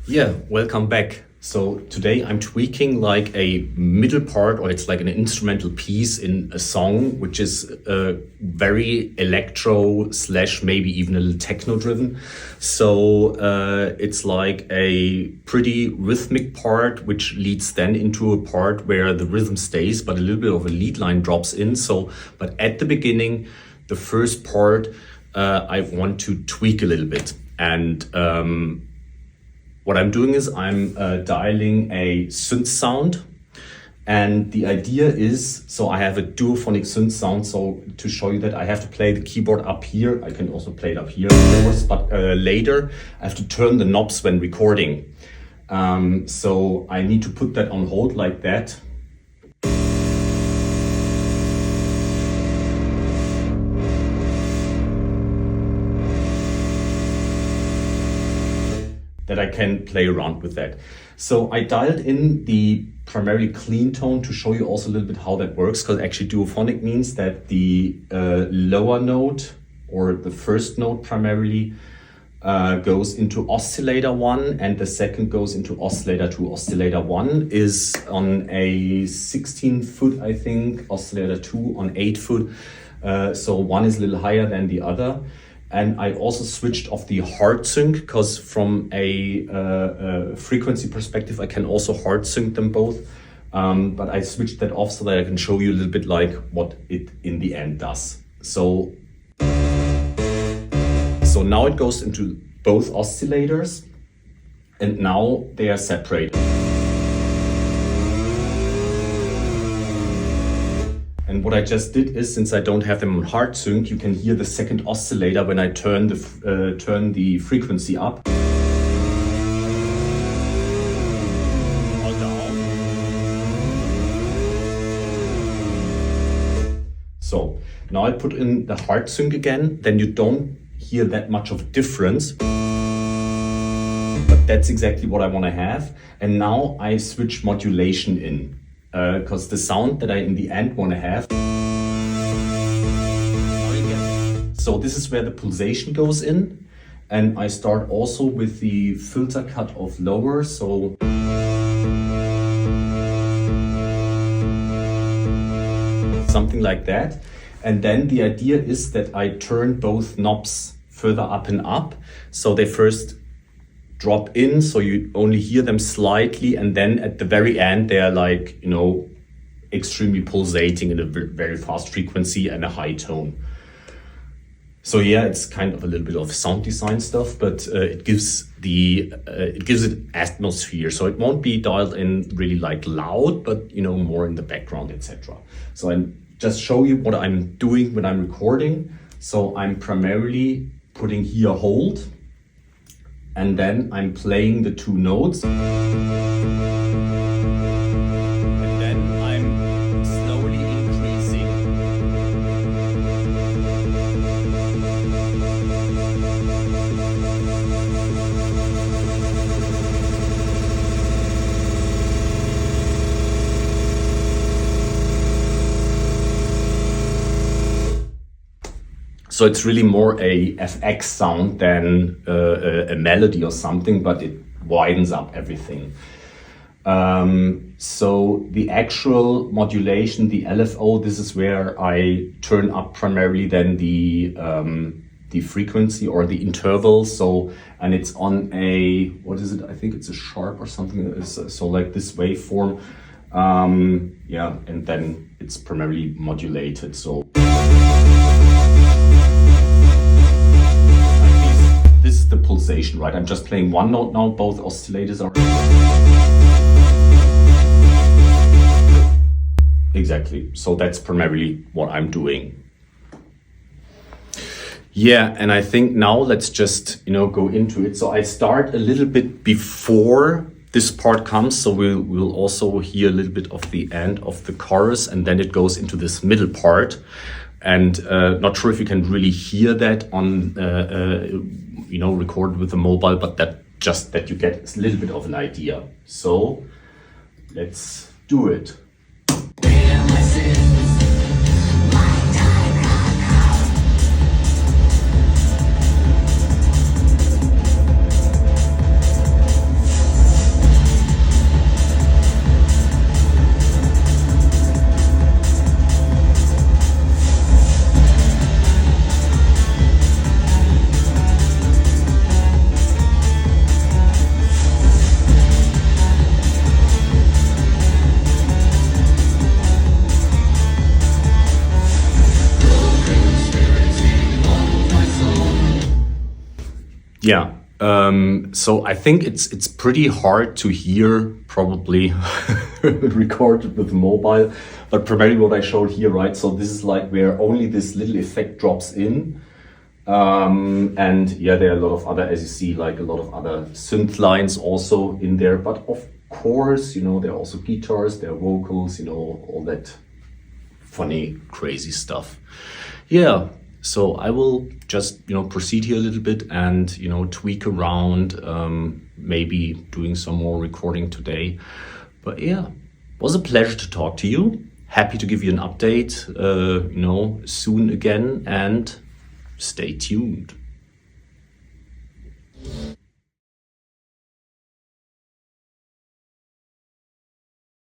Yeah, welcome back. So today I'm tweaking like a middle part, or it's like an instrumental piece in a song, which is very electro slash maybe even a little techno driven. So it's like a pretty rhythmic part, which leads then into a part where the rhythm stays, but a little bit of a lead line drops in. So, but at the beginning, the first part, I want to tweak a little bit. And what I'm doing is I'm dialing a synth sound, and the idea is, so I have a duophonic synth sound. So to show you that, I have to play the keyboard up here. I can also play it up here, of course, but later I have to turn the knobs when recording. So I need to put that on hold like that. That I can play around with that. So I dialed in the primarily clean tone to show you also a little bit how that works, because actually duophonic means that the lower note, or the first note primarily, goes into oscillator 1, and the second goes into oscillator 2. Oscillator 1 is on a 16-foot, I think, oscillator 2 on 8-foot. So one is a little higher than the other. And I also switched off the hard sync, because from a frequency perspective, I can also hard sync them both. But I switched that off so that I can show you a little bit like what it in the end does. So now it goes into both oscillators, and now they are separated. And what I just did is, since I don't have them on hard sync, you can hear the second oscillator when I turn the frequency up or down. So now I put in the hard sync again, then you don't hear that much of a difference. But that's exactly what I want to have. And now I switch modulation in. Because the sound that I in the end want to have. So this is where the pulsation goes in, and I start also with the filter cut of lower. So something like that. And then the idea is that I turn both knobs further up and up. So they first drop in, so you only hear them slightly, and then at the very end they're like, extremely pulsating in a very fast frequency and a high tone. So yeah, it's kind of a little bit of sound design stuff, but it gives it atmosphere. So it won't be dialed in really like loud, but more in the background, etc. So I just show you what I'm doing when I'm recording. So I'm primarily putting here hold, and then I'm playing the two notes. And then I'm slowly increasing. So it's really more a FX sound than a melody or something, but it widens up everything. So the actual modulation, the LFO, this is where I turn up primarily then the frequency or the interval. So, and it's on a, what is it? I think it's a sharp or something. So like this waveform. Yeah, and then it's primarily modulated. So. This is the pulsation, right? I'm just playing one note now, both oscillators are... Exactly, so that's primarily what I'm doing. Yeah, and I think now let's just, go into it. So I start a little bit before this part comes, so we'll also hear a little bit of the end of the chorus, and then it goes into this middle part. And not sure if you can really hear that on, recorded with a mobile, but that you get a little bit of an idea. So let's do it. Yeah. So I think it's pretty hard to hear, probably recorded with mobile, but primarily what I showed here, right? So this is like where only this little effect drops in. And yeah, there are a lot of other, as you see, like a lot of other synth lines also in there. But of course, there are also guitars, there are vocals, all that funny, crazy stuff. Yeah. So I will just, proceed here a little bit and, tweak around, maybe doing some more recording today. But yeah, it was a pleasure to talk to you. Happy to give you an update, soon again, and stay tuned.